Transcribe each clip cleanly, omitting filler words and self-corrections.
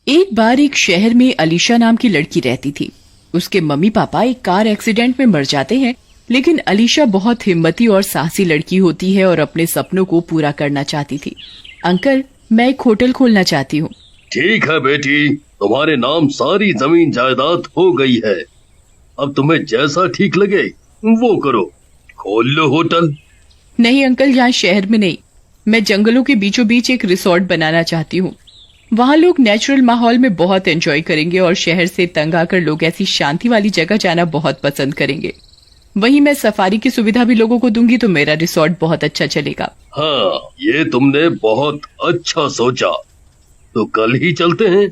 एक बार एक शहर में अलीशा नाम की लड़की रहती थी। उसके मम्मी पापा एक कार एक्सीडेंट में मर जाते हैं, लेकिन अलीशा बहुत हिम्मती और साहसी लड़की होती है और अपने सपनों को पूरा करना चाहती थी। अंकल, मैं एक होटल खोलना चाहती हूँ। ठीक है बेटी, तुम्हारे नाम सारी जमीन जायदाद हो गई है। अब तुम्हें जैसा ठीक लगे वो करो, खोल लो होटल। नहीं अंकल, यहाँ शहर में नहीं, मैं जंगलों के बीचों बीच एक रिसोर्ट बनाना चाहती हूँ। वहाँ लोग नेचुरल माहौल में बहुत एंजॉय करेंगे और शहर से तंग आकर लोग ऐसी शांति वाली जगह जाना बहुत पसंद करेंगे। वहीं मैं सफारी की सुविधा भी लोगों को दूंगी तो मेरा रिसोर्ट बहुत अच्छा चलेगा। हाँ, ये तुमने बहुत अच्छा सोचा, तो कल ही चलते हैं।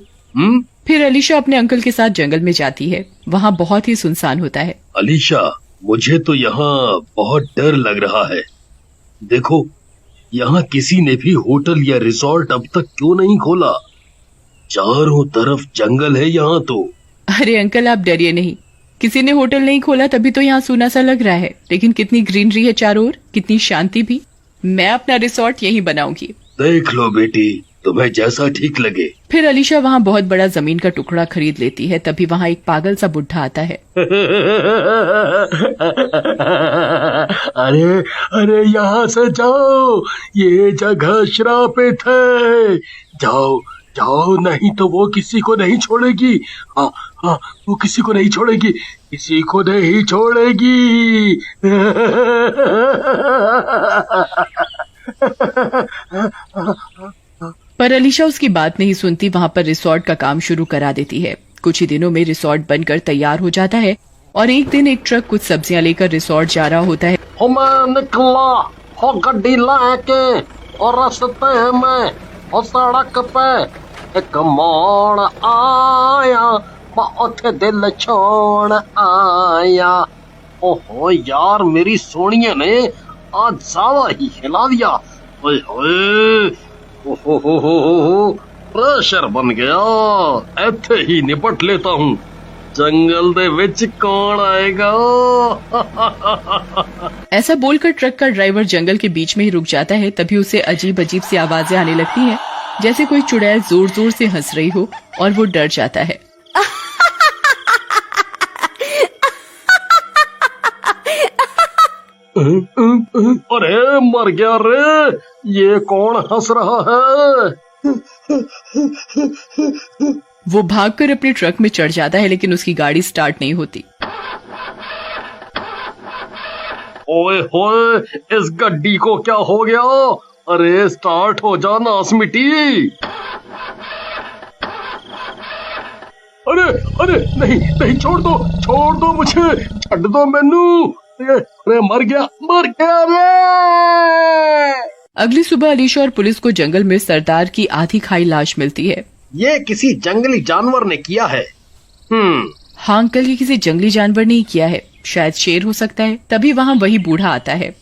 फिर अलीशा अपने अंकल के साथ जंगल में जाती है। वहाँ बहुत ही सुनसान होता है। अलीशा, मुझे तो यहाँ बहुत डर लग रहा है। देखो, यहाँ किसी ने भी होटल या रिसोर्ट अब तक क्यों नहीं खोला? चारों तरफ जंगल है यहाँ तो। अरे अंकल, आप डरिए नहीं, किसी ने होटल नहीं खोला तभी तो यहाँ सूना सा लग रहा है, लेकिन कितनी ग्रीनरी है चारों ओर, कितनी शांति भी। मैं अपना रिसोर्ट यहीं बनाऊंगी। देख लो बेटी, तुम्हें जैसा ठीक लगे। फिर अलीशा वहाँ बहुत बड़ा जमीन का टुकड़ा खरीद लेती है। तभी वहाँ एक पागल सा बुढ़ा आता है। अरे अरे, यहाँ से जाओ, ये जगह श्रापित है। जाओ जाओ, नहीं तो वो किसी को नहीं छोड़ेगी। हाँ हाँ, वो किसी को नहीं छोड़ेगी, किसी को नहीं छोड़ेगी। पर अलीशा उसकी बात नहीं सुनती, वहाँ पर रिसोर्ट का काम शुरू करा देती है। कुछ ही दिनों में रिसोर्ट बनकर तैयार हो जाता है और एक दिन एक ट्रक कुछ सब्जियां लेकर रिसोर्ट जा रहा होता है। मैं निकला हो गड्डी लाके और रास्ते में और सड़क पे एक मोड़ आया, बहुत दिल छोड़ आया। ओहो यार, मेरी सोनिया ने आज ज्यादा ही हिला दिया। ओए होए, ओहो, प्रेशर बन गया। ऐथे ही निपट लेता हूँ, जंगल दे विच कौन आएगा। ऐसा बोलकर ट्रक का ड्राइवर जंगल के बीच में ही रुक जाता है। तभी उसे अजीब अजीब सी आवाजें आने लगती हैं, जैसे कोई चुड़ैल जोर जोर से हंस रही हो, और वो डर जाता है। अरे मर गया रे, ये कौन हंस रहा है? वो भागकर अपने ट्रक में चढ़ जाता है, लेकिन उसकी गाड़ी स्टार्ट नहीं होती। ओए होए, इस गड्डी को क्या हो गया? अरे स्टार्ट हो जा नासमिटी। अरे अरे, नहीं नहीं, छोड़ दो मुझे, छड़ दो मैनू। अरे मर गया रे। अगली सुबह अलीशा और पुलिस को जंगल में सरदार की आधी खाई लाश मिलती है। ये किसी जंगली जानवर ने किया है। हाँ अंकल, ये किसी जंगली जानवर ने ही किया है, शायद शेर हो सकता है। तभी वहाँ वही बूढ़ा आता है।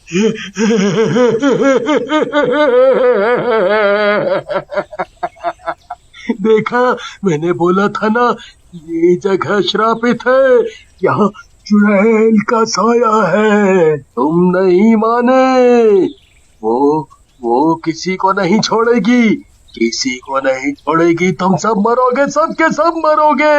देखा, मैंने बोला था ना, ये जगह श्रापित है, यहाँ चुड़ैल का साया है। तुम नहीं माने, वो किसी को नहीं छोड़ेगी, किसी को नहीं छोड़ेगी। तुम सब मरोगे, सब के सब मरोगे।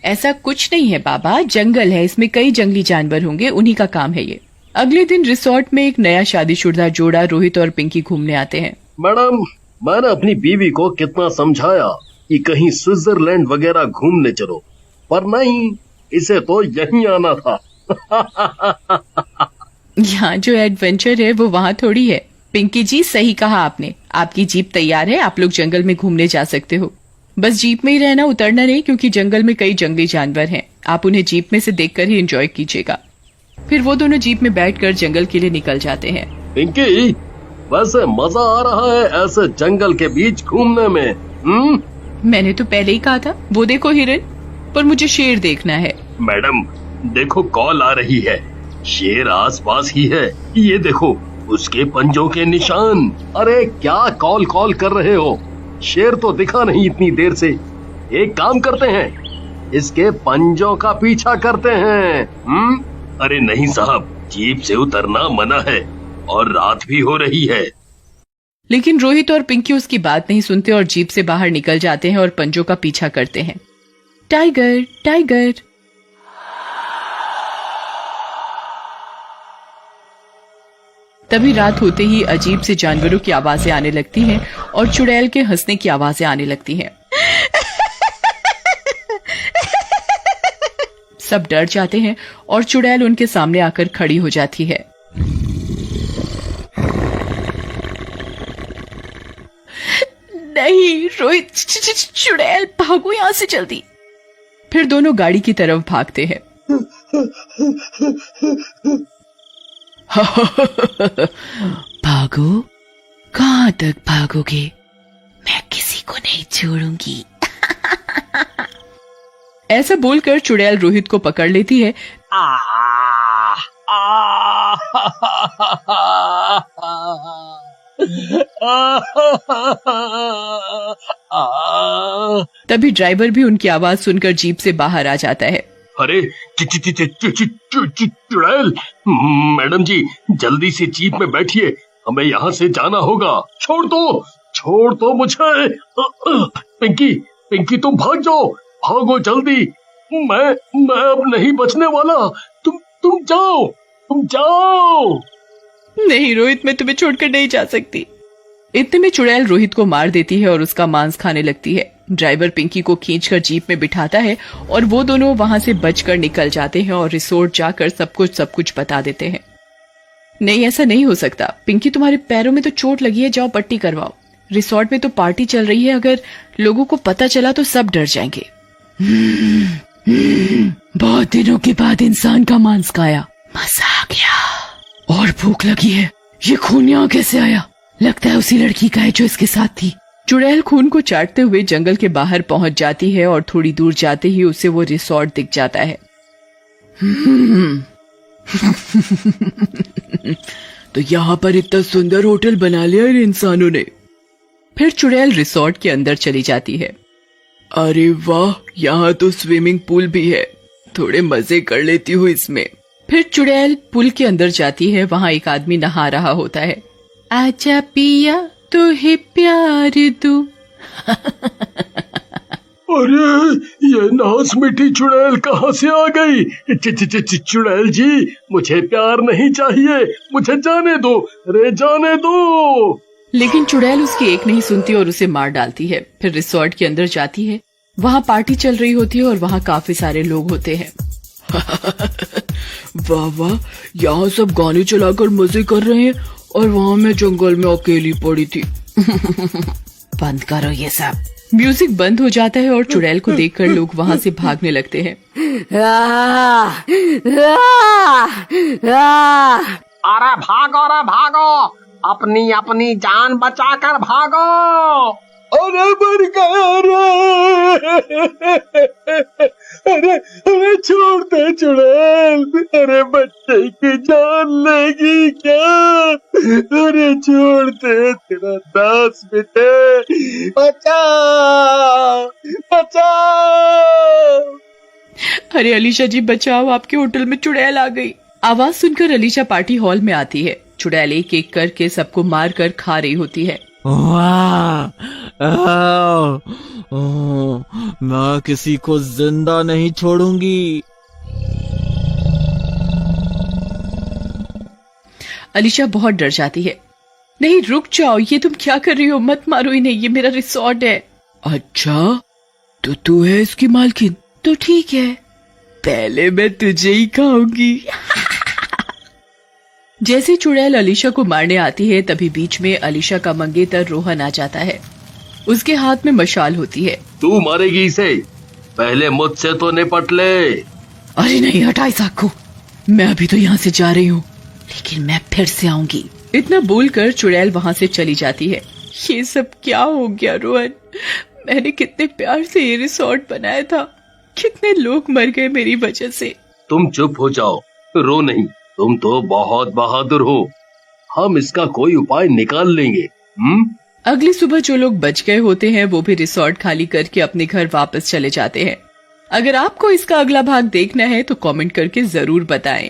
ऐसा कुछ नहीं है बाबा, जंगल है, इसमें कई जंगली जानवर होंगे, उन्हीं का काम है ये। अगले दिन रिसोर्ट में एक नया शादीशुदा जोड़ा रोहित और पिंकी घूमने आते हैं। मैडम, मैंने अपनी बीवी को कितना समझाया कि कहीं स्विट्जरलैंड वगैरह घूमने चलो, पर नहीं, इसे तो यहीं आना था। यहाँ जो एडवेंचर है वो वहाँ थोड़ी है। पिंकी जी, सही कहा आपने, आपकी जीप तैयार है, आप लोग जंगल में घूमने जा सकते हो। बस जीप में ही रहना, उतरना नहीं, क्योंकि जंगल में कई जंगली जानवर हैं। आप उन्हें जीप में से देखकर ही एंजॉय कीजिएगा। फिर वो दोनों जीप में बैठकर जंगल के लिए निकल जाते हैं। पिंकी, वैसे मजा आ रहा है ऐसे जंगल के बीच घूमने में? मैंने तो पहले ही कहा था, वो देखो हिरन, पर मुझे शेर देखना है। मैडम देखो, कॉल आ रही है, शेर आसपास ही है, ये देखो उसके पंजों के निशान। अरे क्या कॉल कर रहे हो, शेर तो दिखा नहीं इतनी देर से। एक काम करते हैं, इसके पंजों का पीछा करते हैं। अरे नहीं साहब, जीप से उतरना मना है और रात भी हो रही है। लेकिन रोहित और पिंकी उसकी बात नहीं सुनते और जीप से बाहर निकल जाते हैं और पंजों का पीछा करते हैं। Tiger tiger. तभी रात होते ही अजीब से जानवरों की आवाजें आने लगती हैं और चुड़ैल के हंसने की आवाजें आने लगती हैं। सब डर जाते हैं और चुड़ैल उनके सामने आकर खड़ी हो जाती है। नहीं रोहित, चुड़ैल भागो यहां से जल्दी। फिर दोनों गाड़ी की तरफ भागते हैं। भागो? कहां तक भागोगे? मैं किसी को नहीं छोड़ूंगी। ऐसा बोलकर चुड़ैल रोहित को पकड़ लेती है। तभी ड्राइवर भी उनकी आवाज सुनकर जीप से बाहर आ जाता है। अरे चुड़ैल, मैडम जी जल्दी से जीप में बैठिए, हमें यहाँ से जाना होगा। छोड़ दो मुझे। पिंकी तुम भाग जाओ, भागो जल्दी। मैं अब नहीं बचने वाला। तुम जाओ। नहीं रोहित, मैं तुम्हें छोड़कर नहीं जा सकती। इतने में चुड़ैल रोहित को मार देती है और उसका मांस खाने लगती है। ड्राइवर पिंकी को खींचकर जीप में बिठाता है और वो दोनों वहां से बचकर निकल जाते हैं और रिसोर्ट जाकर सब कुछ बता देते हैं। नहीं, ऐसा नहीं हो सकता। पिंकी, तुम्हारे पैरों में तो चोट लगी है, जाओ पट्टी करवाओ। रिसोर्ट में तो पार्टी चल रही है, अगर लोगों को पता चला तो सब डर जाएंगे। बहुत दिनों के बाद इंसान का मांस खाया, मजा आ गया। और भूख लगी है। ये खून यहाँ कैसे आया? लगता है उसी लड़की का है जो इसके साथ थी। चुड़ैल खून को चाटते हुए जंगल के बाहर पहुंच जाती है और थोड़ी दूर जाते ही उसे वो रिसोर्ट दिख जाता है। तो यहाँ पर इतना सुंदर होटल बना लिया इन इंसानों ने। फिर चुड़ैल रिसोर्ट के अंदर चली जाती है। अरे वाह, यहाँ तो स्विमिंग पूल भी है, थोड़े मजे कर लेती हूँ इसमें। फिर चुड़ैल पुल के अंदर जाती है। वहाँ एक आदमी नहा रहा होता है। आजा पिया तो है प्यार दू। अरे ये नास मिठी चुड़ैल कहाँ से आ गई? चुड़ैल जी, मुझे प्यार नहीं चाहिए, मुझे जाने दो, अरे जाने दो। लेकिन चुड़ैल उसकी एक नहीं सुनती और उसे मार डालती है। फिर रिसोर्ट के अंदर जाती है। वहाँ पार्टी चल रही होती है और वहाँ काफी सारे लोग होते हैं। वाह वाह, यहाँ सब गाने चलाकर मजे कर रहे हैं और वहाँ मैं जंगल में अकेली पड़ी थी। बंद करो ये सब। म्यूजिक बंद हो जाता है और चुड़ैल को देखकर लोग वहाँ से भागने लगते हैं। अरे भागो, अपनी जान बचाकर भागो। अरे मर गया अरे छोड़ दे चुड़ैल, अरे बच्चे की जान लेगी क्या? अरे छोड़ दे, तेरा दास बेटे, बचा। अरे अलीशा जी बचाओ, आपके होटल में चुड़ैल आ गई। आवाज सुनकर अलीशा पार्टी हॉल में आती है। चुड़ैल एक एक करके सबको मार कर खा रही होती है। मैं किसी को जिंदा नहीं छोड़ूंगी। अलीशा बहुत डर जाती है। नहीं रुक जाओ, ये तुम क्या कर रही हो? मत मारो इन्हें, ये मेरा रिसोर्ट है। अच्छा, तो तू है इसकी मालकिन? तो ठीक है, पहले मैं तुझे ही खाऊंगी। जैसे चुड़ैल अलीशा को मारने आती है तभी बीच में अलीशा का मंगेतर रोहन आ जाता है। उसके हाथ में मशाल होती है। तू मारेगी इसे, पहले मुझसे तो निपट ले। अरे नहीं, हटा इस आग को, मैं अभी तो यहाँ से जा रही हूँ, लेकिन मैं फिर से आऊंगी। इतना बोलकर चुड़ैल वहाँ से चली जाती है। ये सब क्या हो गया रोहन? मैंने कितने प्यार से ये रिसोर्ट बनाया था, कितने लोग मर गए मेरी वजह से। तुम चुप हो जाओ, रो नहीं, तुम तो बहुत बहादुर हो, हम इसका कोई उपाय निकाल लेंगे। अगली सुबह जो लोग बच गए होते हैं वो भी रिसोर्ट खाली करके अपने घर वापस चले जाते हैं। अगर आपको इसका अगला भाग देखना है तो कमेंट करके जरूर बताएं।